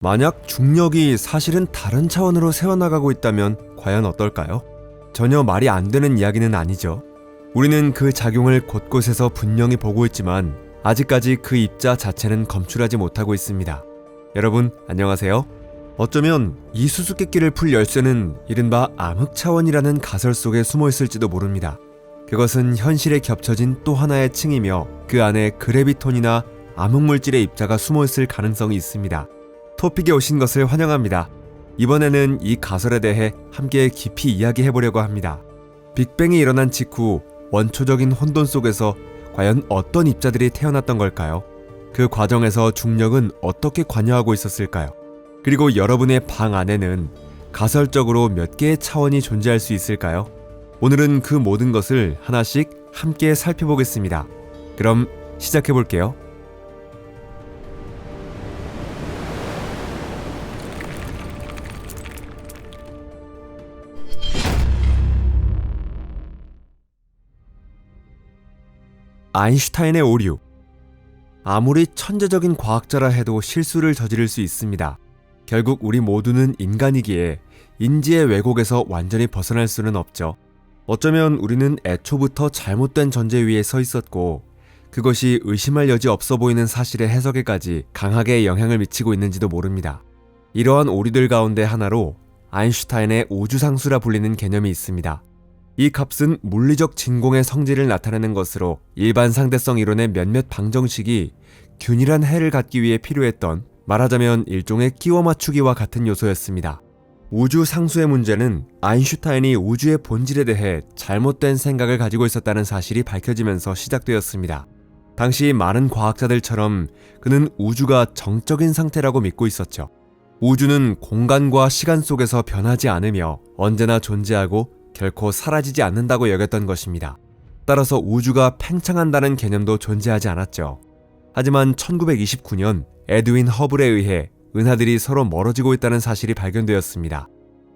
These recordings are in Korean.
만약 중력이 사실은 다른 차원으로 새어나가고 있다면 과연 어떨까요? 전혀 말이 안 되는 이야기는 아니죠. 우리는 그 작용을 곳곳에서 분명히 보고 있지만 아직까지 그 입자 자체는 검출하지 못하고 있습니다. 여러분 안녕하세요. 어쩌면 이 수수께끼를 풀 열쇠는 이른바 암흑차원이라는 가설 속에 숨어 있을지도 모릅니다. 그것은 현실에 겹쳐진 또 하나의 층이며 그 안에 그래비톤이나 암흑물질의 입자가 숨어 있을 가능성이 있습니다. 토픽에 오신 것을 환영합니다. 이번에는 이 가설에 대해 함께 깊이 이야기해보려고 합니다. 빅뱅이 일어난 직후 원초적인 혼돈 속에서 과연 어떤 입자들이 태어났던 걸까요? 그 과정에서 중력은 어떻게 관여하고 있었을까요? 그리고 여러분의 방 안에는 가설적으로 몇 개의 차원이 존재할 수 있을까요? 오늘은 그 모든 것을 하나씩 함께 살펴보겠습니다. 그럼 시작해볼게요. 아인슈타인의 오류. 아무리 천재적인 과학자라 해도 실수를 저지를 수 있습니다. 결국 우리 모두는 인간이기에 인지의 왜곡에서 완전히 벗어날 수는 없죠. 어쩌면 우리는 애초부터 잘못된 전제 위에 서 있었고 그것이 의심할 여지 없어 보이는 사실의 해석에까지 강하게 영향을 미치고 있는지도 모릅니다. 이러한 오류들 가운데 하나로 아인슈타인의 우주상수라 불리는 개념이 있습니다. 이 값은 물리적 진공의 성질을 나타내는 것으로 일반 상대성 이론의 몇몇 방정식이 균일한 해를 갖기 위해 필요했던 말하자면 일종의 끼워 맞추기와 같은 요소였습니다. 우주 상수의 문제는 아인슈타인이 우주의 본질에 대해 잘못된 생각을 가지고 있었다는 사실이 밝혀지면서 시작되었습니다. 당시 많은 과학자들처럼 그는 우주가 정적인 상태라고 믿고 있었죠. 우주는 공간과 시간 속에서 변하지 않으며 언제나 존재하고 결코 사라지지 않는다고 여겼던 것입니다. 따라서 우주가 팽창한다는 개념도 존재하지 않았죠. 하지만 1929년 에드윈 허블에 의해 은하들이 서로 멀어지고 있다는 사실이 발견되었습니다.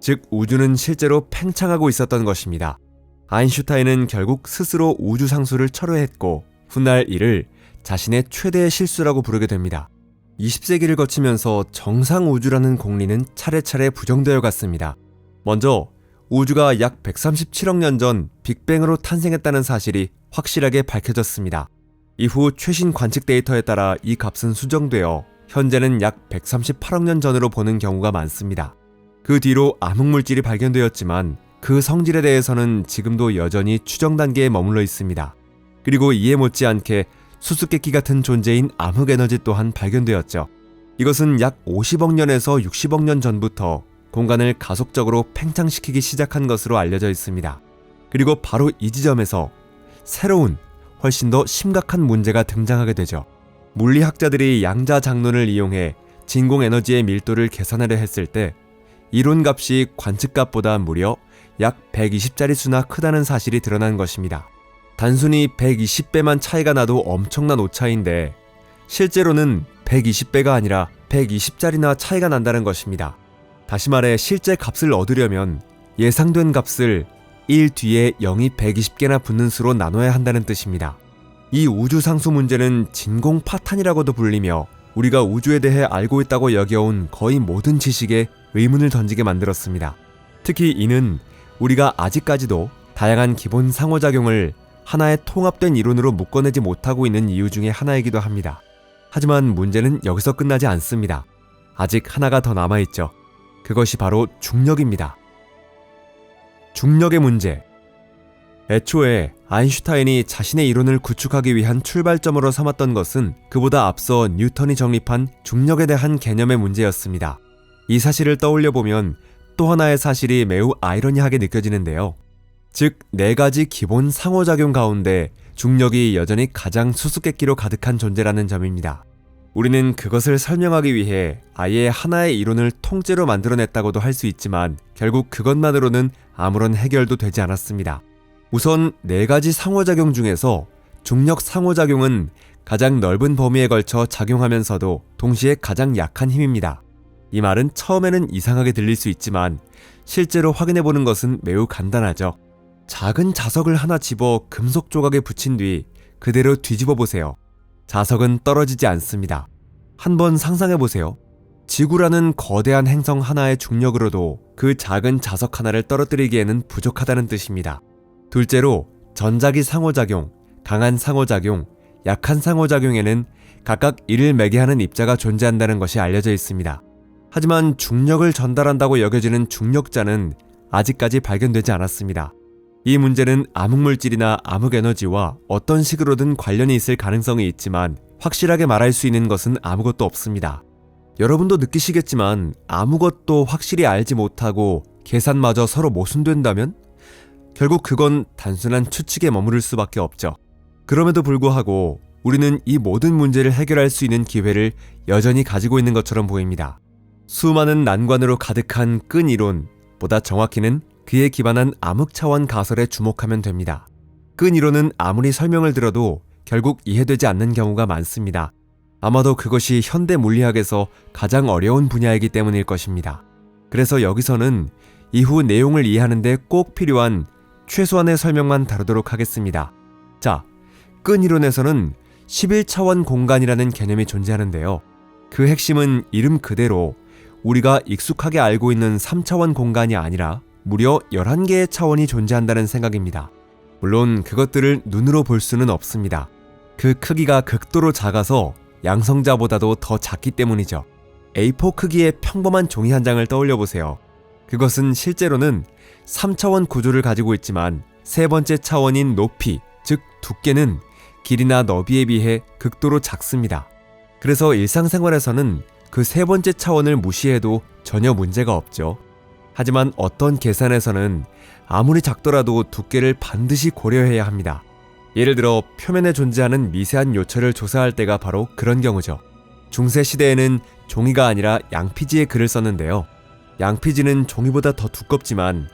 즉 우주는 실제로 팽창하고 있었던 것입니다. 아인슈타인은 결국 스스로 우주상수를 철회했고 훗날 이를 자신의 최대의 실수라고 부르게 됩니다. 20세기를 거치면서 정상우주라는 공리는 차례차례 부정되어 갔습니다. 먼저 우주가 약 137억 년 전 빅뱅으로 탄생했다는 사실이 확실하게 밝혀졌습니다. 이후 최신 관측 데이터에 따라 이 값은 수정되어 현재는 약 138억 년 전으로 보는 경우가 많습니다. 그 뒤로 암흑물질이 발견되었지만 그 성질에 대해서는 지금도 여전히 추정 단계에 머물러 있습니다. 그리고 이에 못지않게 수수께끼 같은 존재인 암흑에너지 또한 발견되었죠. 이것은 약 50억 년에서 60억 년 전부터 공간을 가속적으로 팽창시키기 시작한 것으로 알려져 있습니다. 그리고 바로 이 지점에서 새로운, 훨씬 더 심각한 문제가 등장하게 되죠. 물리학자들이 양자장론을 이용해 진공에너지의 밀도를 계산하려 했을 때 이론값이 관측값보다 무려 약 120자릿수나 크다는 사실이 드러난 것입니다. 단순히 120배만 차이가 나도 엄청난 오차인데 실제로는 120배가 아니라 120자리나 차이가 난다는 것입니다. 다시 말해 실제 값을 얻으려면 예상된 값을 1 뒤에 0이 120개나 붙는 수로 나눠야 한다는 뜻입니다. 이 우주상수 문제는 진공 파탄이라고도 불리며 우리가 우주에 대해 알고 있다고 여겨온 거의 모든 지식에 의문을 던지게 만들었습니다. 특히 이는 우리가 아직까지도 다양한 기본 상호작용을 하나의 통합된 이론으로 묶어내지 못하고 있는 이유 중에 하나이기도 합니다. 하지만 문제는 여기서 끝나지 않습니다. 아직 하나가 더 남아있죠. 그것이 바로 중력입니다. 중력의 문제. 애초에 아인슈타인이 자신의 이론을 구축하기 위한 출발점으로 삼았던 것은 그보다 앞서 뉴턴이 정립한 중력에 대한 개념의 문제였습니다. 이 사실을 떠올려보면 또 하나의 사실이 매우 아이러니하게 느껴지는데요. 즉, 4가지 기본 상호작용 가운데 중력이 여전히 가장 수수께끼로 가득한 존재라는 점입니다. 우리는 그것을 설명하기 위해 아예 하나의 이론을 통째로 만들어냈다고도 할 수 있지만 결국 그것만으로는 아무런 해결도 되지 않았습니다. 우선 4가지 상호작용 중에서 중력 상호작용은 가장 넓은 범위에 걸쳐 작용하면서도 동시에 가장 약한 힘입니다. 이 말은 처음에는 이상하게 들릴 수 있지만 실제로 확인해보는 것은 매우 간단하죠. 작은 자석을 하나 집어 금속 조각에 붙인 뒤 그대로 뒤집어 보세요. 자석은 떨어지지 않습니다. 한번 상상해보세요. 지구라는 거대한 행성 하나의 중력으로도 그 작은 자석 하나를 떨어뜨리기에는 부족하다는 뜻입니다. 둘째로 전자기 상호작용, 강한 상호작용, 약한 상호작용에는 각각 이를 매개하는 입자가 존재한다는 것이 알려져 있습니다. 하지만 중력을 전달한다고 여겨지는 중력자는 아직까지 발견되지 않았습니다. 이 문제는 암흑물질이나 암흑에너지와 어떤 식으로든 관련이 있을 가능성이 있지만 확실하게 말할 수 있는 것은 아무것도 없습니다. 여러분도 느끼시겠지만 아무것도 확실히 알지 못하고 계산마저 서로 모순된다면 결국 그건 단순한 추측에 머무를 수밖에 없죠. 그럼에도 불구하고 우리는 이 모든 문제를 해결할 수 있는 기회를 여전히 가지고 있는 것처럼 보입니다. 수많은 난관으로 가득한 끈 이론, 보다 정확히는 그에 기반한 암흑차원 가설에 주목하면 됩니다. 끈 이론은 아무리 설명을 들어도 결국 이해되지 않는 경우가 많습니다. 아마도 그것이 현대 물리학에서 가장 어려운 분야이기 때문일 것입니다. 그래서 여기서는 이후 내용을 이해하는 데 꼭 필요한 최소한의 설명만 다루도록 하겠습니다. 자, 끈 이론에서는 11차원 공간이라는 개념이 존재하는데요. 그 핵심은 이름 그대로 우리가 익숙하게 알고 있는 3차원 공간이 아니라 무려 11개의 차원이 존재한다는 생각입니다. 물론 그것들을 눈으로 볼 수는 없습니다. 그 크기가 극도로 작아서 양성자보다도 더 작기 때문이죠. A4 크기의 평범한 종이 한 장을 떠올려 보세요. 그것은 실제로는 3차원 구조를 가지고 있지만 세 번째 차원인 높이, 즉 두께는 길이나 너비에 비해 극도로 작습니다. 그래서 일상생활에서는 그 세 번째 차원을 무시해도 전혀 문제가 없죠. 하지만 어떤 계산에서는 아무리 작더라도 두께를 반드시 고려해야 합니다. 예를 들어 표면에 존재하는 미세한 요철을 조사할 때가 바로 그런 경우죠. 중세시대에는 종이가 아니라 양피지에 글을 썼는데요. 양피지는 종이보다 더 두껍지만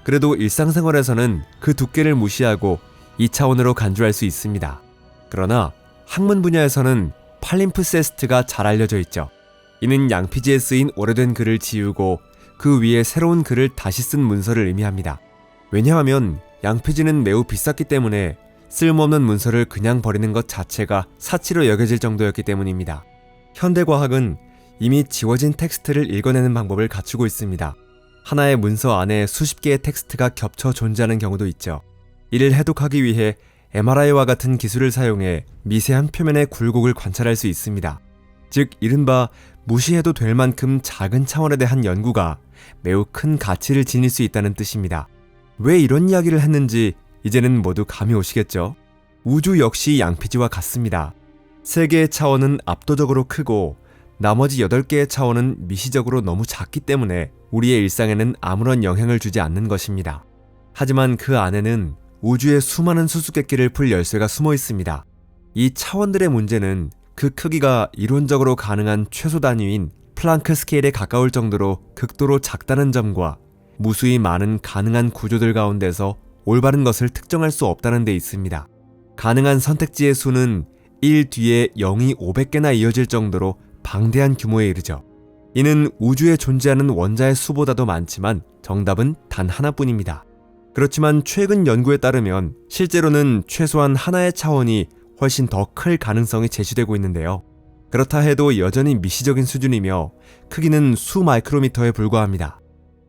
그래도 일상생활에서는 그 두께를 무시하고 2차원으로 간주할 수 있습니다. 그러나 학문 분야에서는 팔림프세스트가 잘 알려져 있죠. 이는 양피지에 쓰인 오래된 글을 지우고 그 위에 새로운 글을 다시 쓴 문서를 의미합니다. 왜냐하면 양피지는 매우 비쌌기 때문에 쓸모없는 문서를 그냥 버리는 것 자체가 사치로 여겨질 정도였기 때문입니다. 현대과학은 이미 지워진 텍스트를 읽어내는 방법을 갖추고 있습니다. 하나의 문서 안에 수십 개의 텍스트가 겹쳐 존재하는 경우도 있죠. 이를 해독하기 위해 MRI와 같은 기술을 사용해 미세한 표면의 굴곡을 관찰할 수 있습니다. 즉 이른바 무시해도 될 만큼 작은 차원에 대한 연구가 매우 큰 가치를 지닐 수 있다는 뜻입니다. 왜 이런 이야기를 했는지 이제는 모두 감이 오시겠죠? 우주 역시 양피지와 같습니다. 3개의 차원은 압도적으로 크고 나머지 8개의 차원은 미시적으로 너무 작기 때문에 우리의 일상에는 아무런 영향을 주지 않는 것입니다. 하지만 그 안에는 우주의 수많은 수수께끼를 풀 열쇠가 숨어 있습니다. 이 차원들의 문제는 그 크기가 이론적으로 가능한 최소 단위인 플랑크 스케일에 가까울 정도로 극도로 작다는 점과 무수히 많은 가능한 구조들 가운데서 올바른 것을 특정할 수 없다는 데 있습니다. 가능한 선택지의 수는 1 뒤에 0이 500개나 이어질 정도로 방대한 규모에 이르죠. 이는 우주에 존재하는 원자의 수보다도 많지만 정답은 단 하나뿐입니다. 그렇지만 최근 연구에 따르면 실제로는 최소한 하나의 차원이 훨씬 더 클 가능성이 제시되고 있는데요. 그렇다 해도 여전히 미시적인 수준이며 크기는 수 마이크로미터에 불과합니다.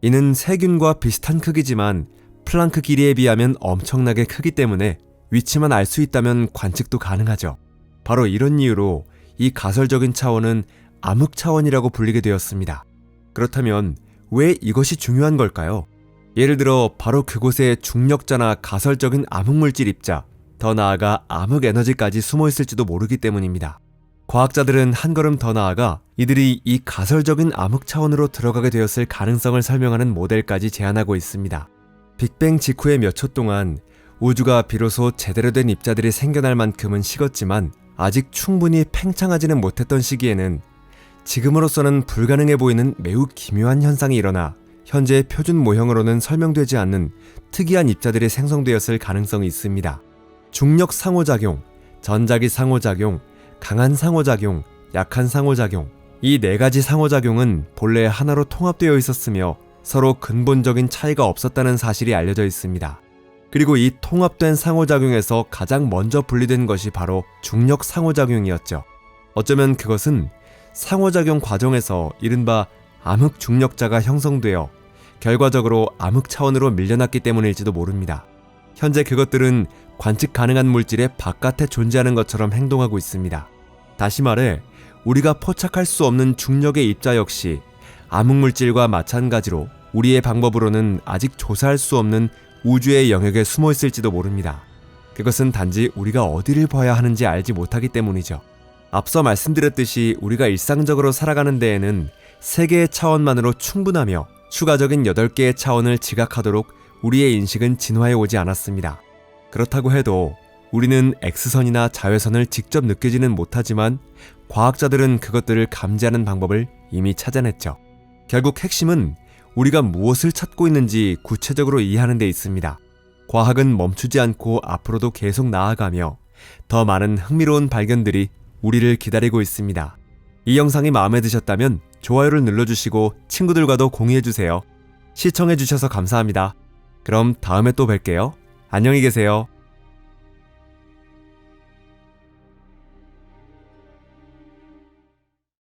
이는 세균과 비슷한 크기지만 플랑크 길이에 비하면 엄청나게 크기 때문에 위치만 알 수 있다면 관측도 가능하죠. 바로 이런 이유로 이 가설적인 차원은 암흑 차원이라고 불리게 되었습니다. 그렇다면 왜 이것이 중요한 걸까요? 예를 들어 바로 그곳에 중력자나 가설적인 암흑물질 입자, 더 나아가 암흑에너지까지 숨어 있을지도 모르기 때문입니다. 과학자들은 한 걸음 더 나아가 이들이 이 가설적인 암흑 차원으로 들어가게 되었을 가능성을 설명하는 모델까지 제안하고 있습니다. 빅뱅 직후의 몇 초 동안 우주가 비로소 제대로 된 입자들이 생겨날 만큼은 식었지만 아직 충분히 팽창하지는 못했던 시기에는 지금으로서는 불가능해 보이는 매우 기묘한 현상이 일어나 현재의 표준 모형으로는 설명되지 않는 특이한 입자들이 생성되었을 가능성이 있습니다. 중력 상호작용, 전자기 상호작용, 강한 상호작용, 약한 상호작용, 이 4가지 상호작용은 본래 하나로 통합되어 있었으며 서로 근본적인 차이가 없었다는 사실이 알려져 있습니다. 그리고 이 통합된 상호작용에서 가장 먼저 분리된 것이 바로 중력 상호작용이었죠. 어쩌면 그것은 상호작용 과정에서 이른바 암흑 중력자가 형성되어 결과적으로 암흑 차원으로 밀려났기 때문일지도 모릅니다. 현재 그것들은 관측 가능한 물질의 바깥에 존재하는 것처럼 행동하고 있습니다. 다시 말해 우리가 포착할 수 없는 중력의 입자 역시 암흑물질과 마찬가지로 우리의 방법으로는 아직 조사할 수 없는 우주의 영역에 숨어 있을지도 모릅니다. 그것은 단지 우리가 어디를 봐야 하는지 알지 못하기 때문이죠. 앞서 말씀드렸듯이 우리가 일상적으로 살아가는 데에는 3개의 차원만으로 충분하며 추가적인 8개의 차원을 지각하도록 우리의 인식은 진화해 오지 않았습니다. 그렇다고 해도 우리는 X선이나 자외선을 직접 느끼지는 못하지만 과학자들은 그것들을 감지하는 방법을 이미 찾아냈죠. 결국 핵심은 우리가 무엇을 찾고 있는지 구체적으로 이해하는 데 있습니다. 과학은 멈추지 않고 앞으로도 계속 나아가며 더 많은 흥미로운 발견들이 우리를 기다리고 있습니다. 이 영상이 마음에 드셨다면 좋아요를 눌러주시고 친구들과도 공유해주세요. 시청해주셔서 감사합니다. 그럼 다음에 또 뵐게요. 안녕히 계세요.